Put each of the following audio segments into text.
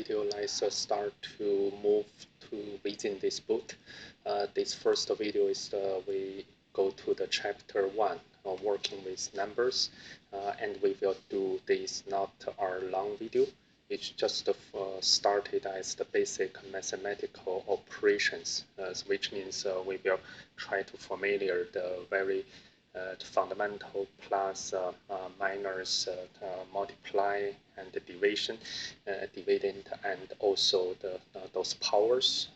video, let's start to move to within this book. This first video is we go to the chapter 1, working with numbers, and we will do this not our long video. It's just started as the basic mathematical operations, which means we will try to familiar the very fundamental plus minus multiply and the division, dividend, and also those powers.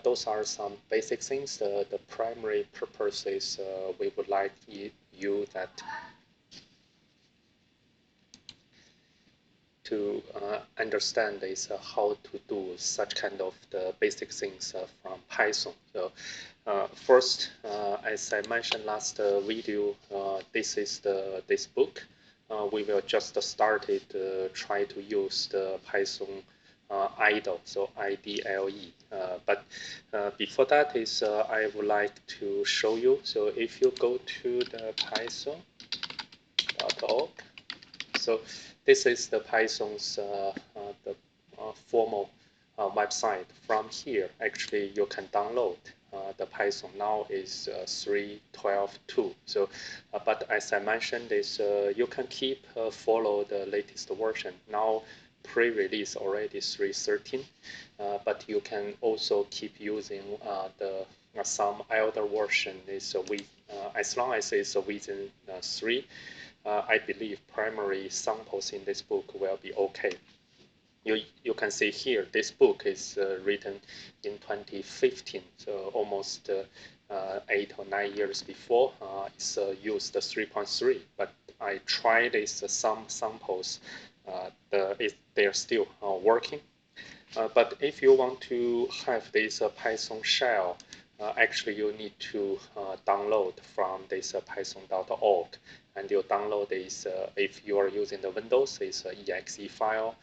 Those are some basic things. The primary purpose is we would like you that to understand is how to do such kind of the basic things from Python. So first, as I mentioned last video, this is this book. We will just start it, try to use the Python IDLE, so IDLE. But before that is I would like to show you. So if you go to the python.org, so this is the Python's formal website. From here, actually, you can download the Python. Now is 3.12.2. So, but as I mentioned, is you can keep follow the latest version. Now, pre-release already 3.13, but you can also keep using the some elder version. Is as long as it's within 3. I believe primary samples in this book will be okay. You can see here, this book is written in 2015, so almost 8 or 9 years before. It's used 3.3, but I tried this some samples. They're still working. But if you want to have this Python shell, actually you need to download from this python.org, and you download this. If you are using the Windows, it's an exe file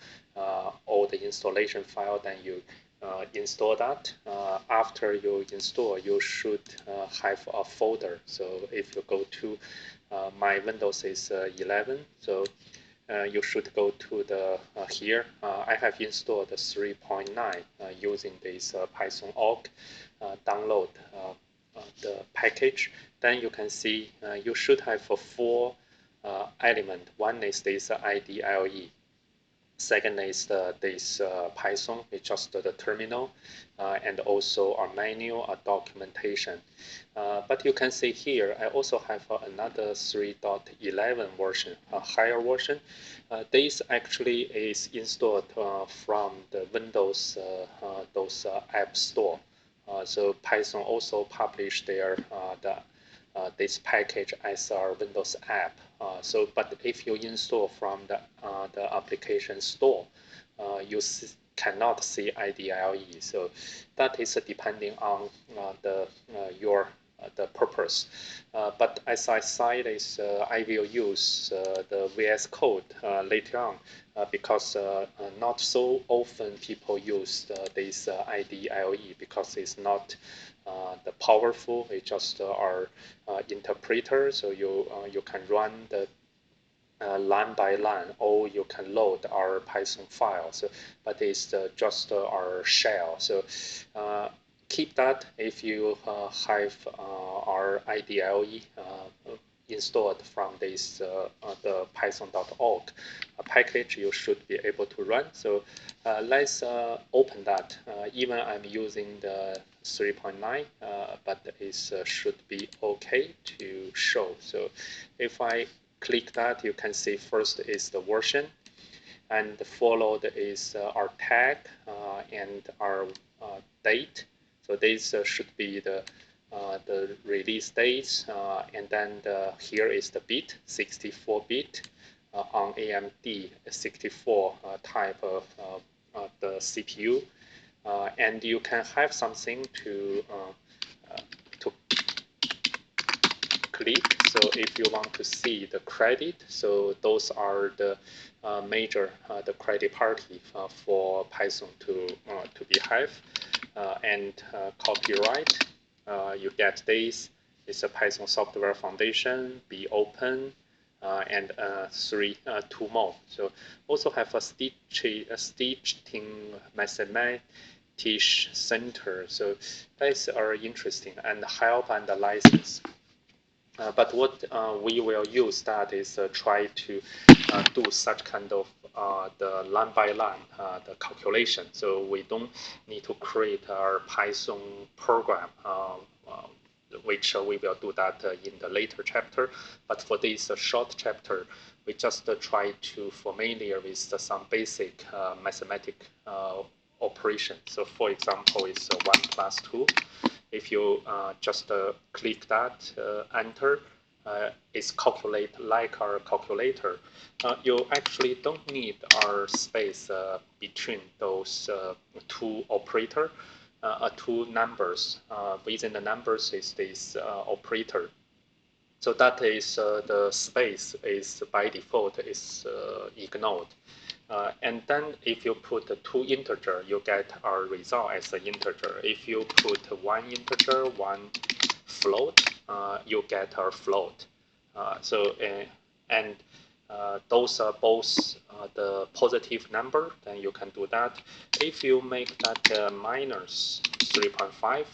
or the installation file. Then you install that. After you install, you should have a folder. So if you go to my Windows is 11, so you should go to the here. I have installed the 3.9 using this Python.org. Download the package. Then you can see you should have 4 elements. One is this IDLE. Second is this Python, it's just the terminal, and also our manual, our documentation. But you can see here, I also have another 3.11 version, a higher version. This actually is installed from the Windows those App Store. So Python also published their this package as our Windows app. But if you install from the application store, you cannot see IDLE. So that is depending on the purpose. But as I said, is I will use the VS Code later on because not so often people use this IDLE because it's not the powerful. It's just our interpreter. So you can run the line by line, or you can load our Python file. So, but it's just our shell. So keep that if you have our IDLE installed from this the python.org package, you should be able to run. So let's open that. Even I'm using the 3.9, but it should be okay to show. So if I click that, you can see first is the version, and followed is our tag and our date. So this should be the release dates, and then here is the bit, 64-bit on AMD 64 type of the CPU, and you can have something to click. So if you want to see the credit, so those are the major the credit party for Python to behave, and copyright. You get this. It's a Python Software Foundation. Be open. and two more. So also have a stitching mathematics center. So that's are interesting and help and the license. But what we will use that is try to do such kind of the line by line the calculation. So we don't need to create our Python program, which we will do that in the later chapter. But for this short chapter, we just try to familiar with some basic mathematical operation. So for example, it's 1 plus 2. If you just click that, enter, it's calculate like our calculator. You actually don't need our space between those two operator, two numbers. Within the numbers is this operator. So that is the space is by default is ignored. And then if you put two integer, you get our result as an integer. If you put one integer, one float, you get our float. And those are both the positive number, then you can do that. If you make that minus 3.5,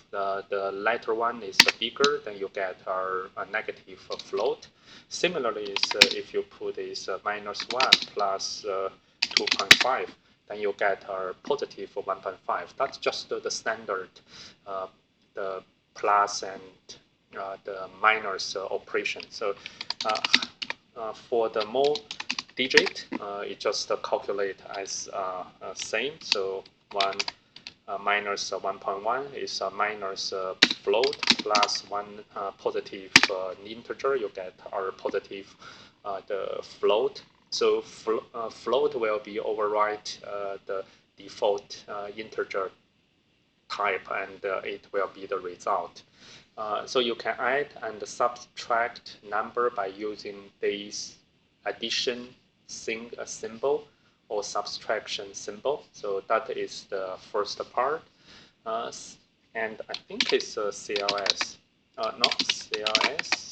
the latter one is bigger, then you get our negative float. Similarly, if you put this minus 1 plus 2.5, then you get our positive 1.5. That's just the standard, the plus and the minus operation. So for the more digit, it just calculate as same. So 1 minus 1.1 is minus float plus 1 positive integer. You get our positive the float. So float will be overwrite the default integer type, and it will be the result. So you can add and subtract number by using this addition symbol or subtraction symbol. So that is the first part. And I think it's CLS. Not CLS.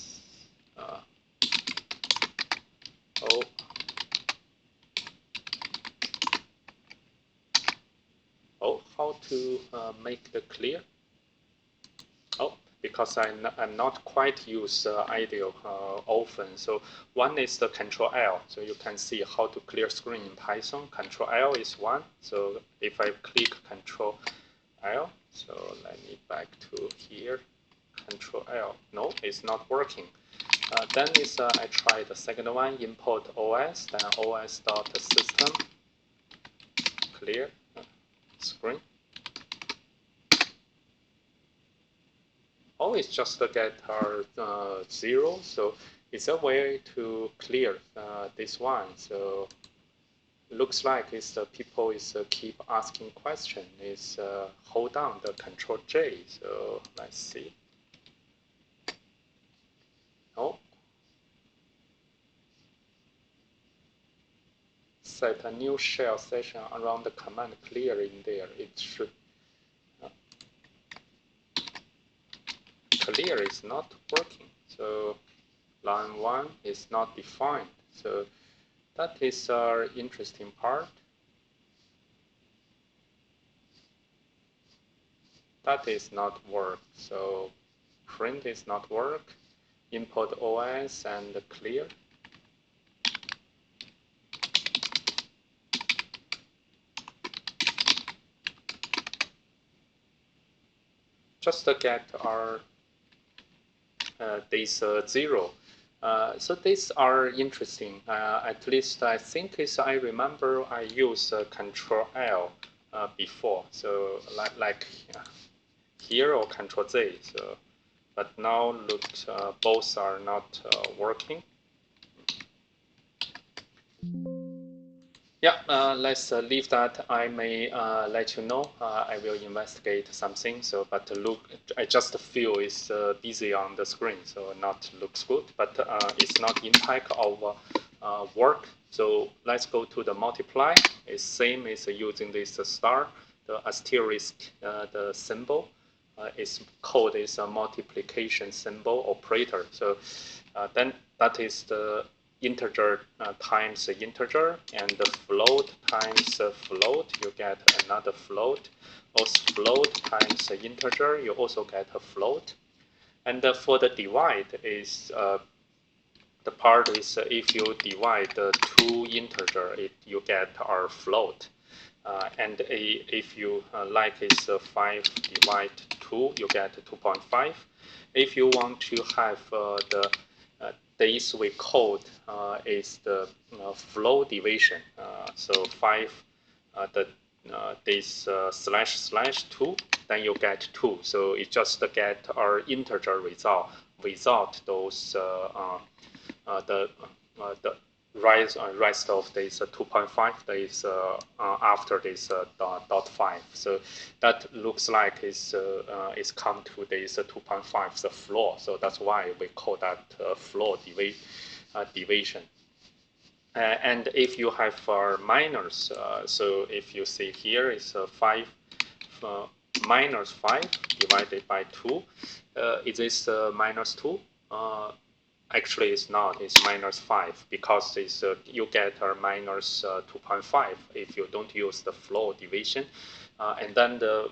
How to make the clear? Because I'm not quite use IDEO often. So one is the Control L. So you can see how to clear screen in Python. Control L is one. So if I click Control L, so let me back to here. Control L. No, it's not working. Then is I try the second one, import OS, then os.system, clear screen. It's just to get our 0. So it's a way to clear this one. So looks like it's the people is keep asking question. Is hold down the Control J. So let's see. Set a new shell session around the command clear in there. It should. Clear is not working. So line 1 is not defined. So that is our interesting part. That is not work. So print is not work. Import OS and clear. Just to get our this 0. So these are interesting. At least I think I remember I used Control L before. So like here or Control Z. So, but now look, both are not working. Yeah, let's leave that. I may let you know. I will investigate something. So, but look, I just feel it's busy on the screen, so not looks good. But it's not impact our work. So let's go to the multiply. It's same as using this star, the asterisk, the symbol. Its code is a multiplication symbol operator. So then that is the integer times integer, and the float times float, you get another float. Also float times integer, you also get a float. And for the divide is the part is if you divide the two integer, you get our float. And if you like is 5 divide 2, you get 2.5. If you want to have the this we code is the flow division. So 5 the this slash slash 2, then you get 2. So it just get our integer result without those the rest of this 2.5 is after this dot 5. So that looks like it's come to this 2.5 the floor. So that's why we call that floor division. And if you have minors, so if you see here is 5 minus 5 divided by 2. Is this minus 2? Actually, it's not. It's minus 5 because it's, you get a minus 2.5 if you don't use the floor division. And then the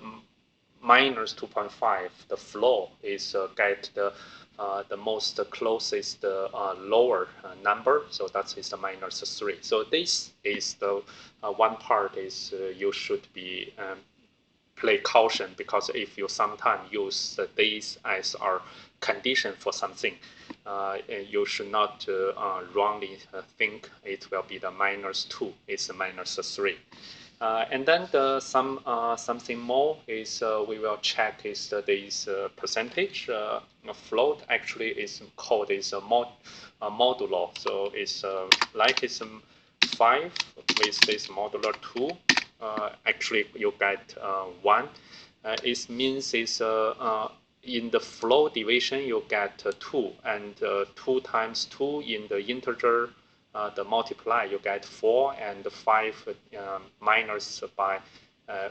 minus 2.5, the floor is get the most closest lower number. So that is the minus 3. So this is the one part is you should be play caution, because if you sometimes use this as our condition for something, you should not wrongly think it will be the minus 2. It's a minus 3. And then the something more is we will check is this percentage float actually is called is a modulo. So it's like it's 5 with this modulo 2. Actually, you get 1. It means it's in the flow division you get 2, and 2 times 2 in the integer the multiply you get 4, and 5 minus by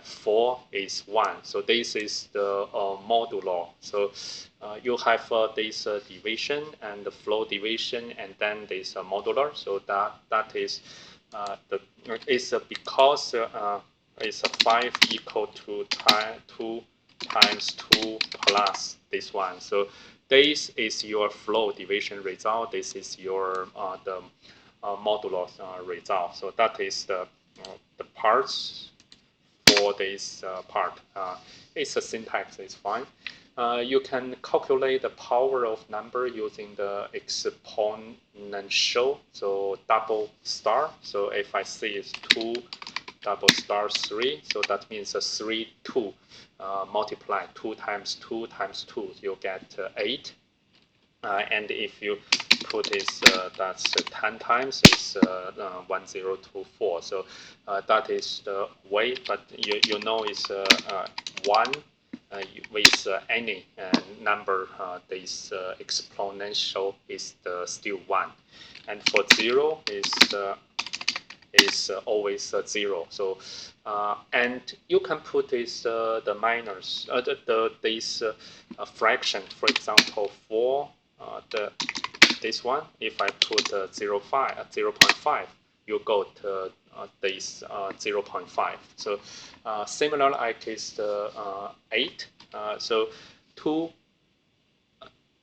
4 is 1. So this is the modulo. So you have this division and the flow division, and then this modular. So that is it's because it's 5 equal to 2 times 2 plus this one. So this is your flow division result. This is your the modulo result. So that is the parts for this part. It's a syntax is fine. You can calculate the power of number using the exponential. So double star. So if I see it's 2 double star 3, so that means 3 2 multiply 2 times 2 times 2, you get 8. And if you put this, that's 10 times, it's 1024. So that is the way, but you know it's 1 with any number, this exponential is still 1. And for 0 is always 0. So and you can put this the minus this fraction. For example, for this one, if I put 0.5, you got this 0.5. So similar like is 8. So 2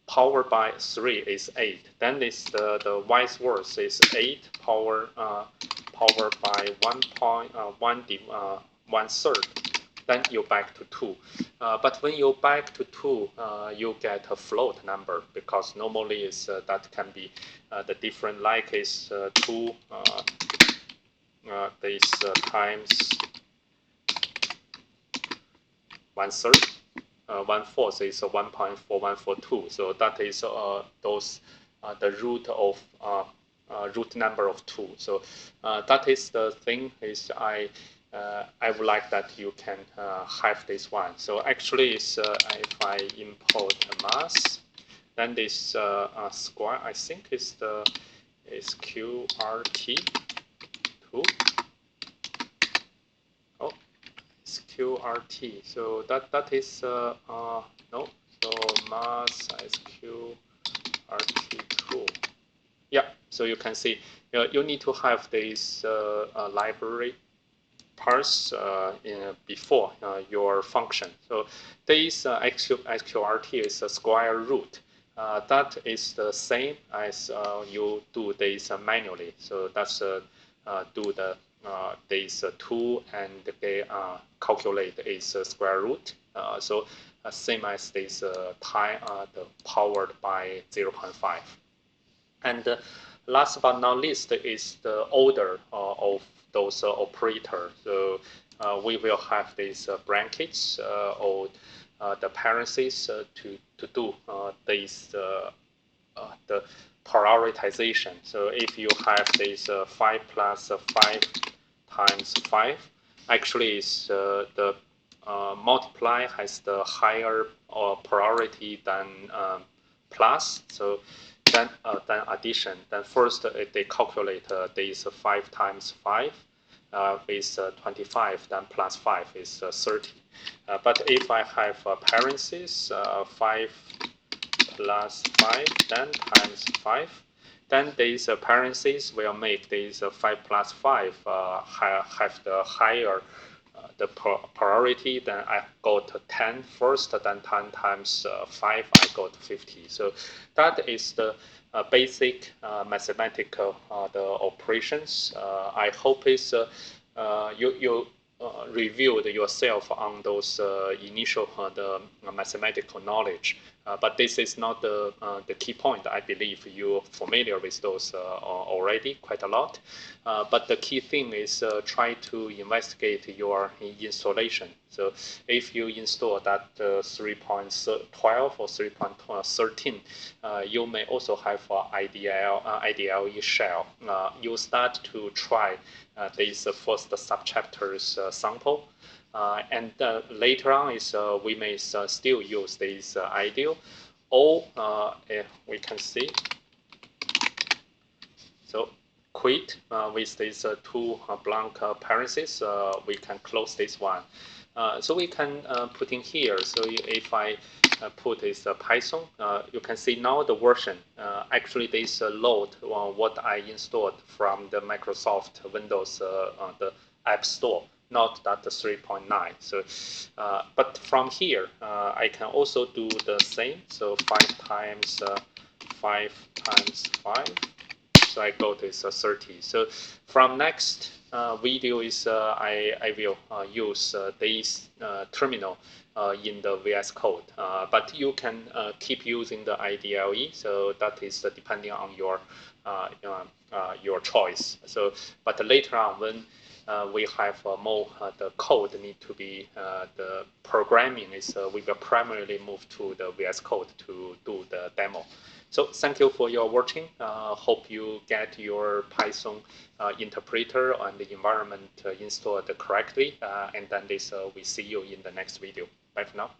power by 3 is 8. Then this the vice versa is 8 power by 1/3. Then you back to 2. But when you back to 2, you get a float number, because normally is that can be the different, like is 2 this times 1/3. 1/4 is 1.4142. So that is those the root of root number of 2. So that is the thing is I would like that you can have this one. So actually, it's, if I import mass, then this square, I think is QRT2. Oh, it's QRT. So that is no. So mass is QRT2. Yeah. So you can see you need to have this library parse before your function. So this XQRT is a square root. That is the same as you do this manually. So that's do the this 2 and they calculate its square root. So same as this time the powered by 0.5. And last but not least is the order of those operators. So we will have these brackets or the parentheses to do this the prioritization. So if you have this 5 plus 5 times 5, actually is the multiply has the higher priority than plus. So then addition. Then first they calculate this 5 times 5 is 25. Then plus 5 is 30. But if I have parentheses 5 plus 5 then times 5, then these parentheses will make this 5 plus 5 have the higher the priority. Then I got 10 first, then 10 times 5, I got 50. So that is the basic mathematical the operations. I hope is you reviewed yourself on those initial the mathematical knowledge. But this is not the key point. I believe you're familiar with those already quite a lot. But the key thing is try to investigate your installation. So if you install that 3.12 or 3.13, you may also have IDLE shell. You start to try this first subchapters sample. And later on is we may still use this ideal, or we can see. So quit with these two blank parentheses, we can close this one. So we can put in here. So if I put this Python, you can see now the version. Actually, this load what I installed from the Microsoft Windows the App Store, not that 3.9. So, but from here, I can also do the same. So 5 times 5 times 5. So I got this 30. So from next video is I will use this terminal in the VS Code. But you can keep using the IDLE. So that is depending on your choice. So, but later on when we have more the code need to be the programming is we will primarily move to the VS Code to do the demo. So thank you for your watching. Hope you get your Python interpreter and the environment installed correctly. And then this we see you in the next video. Bye for now.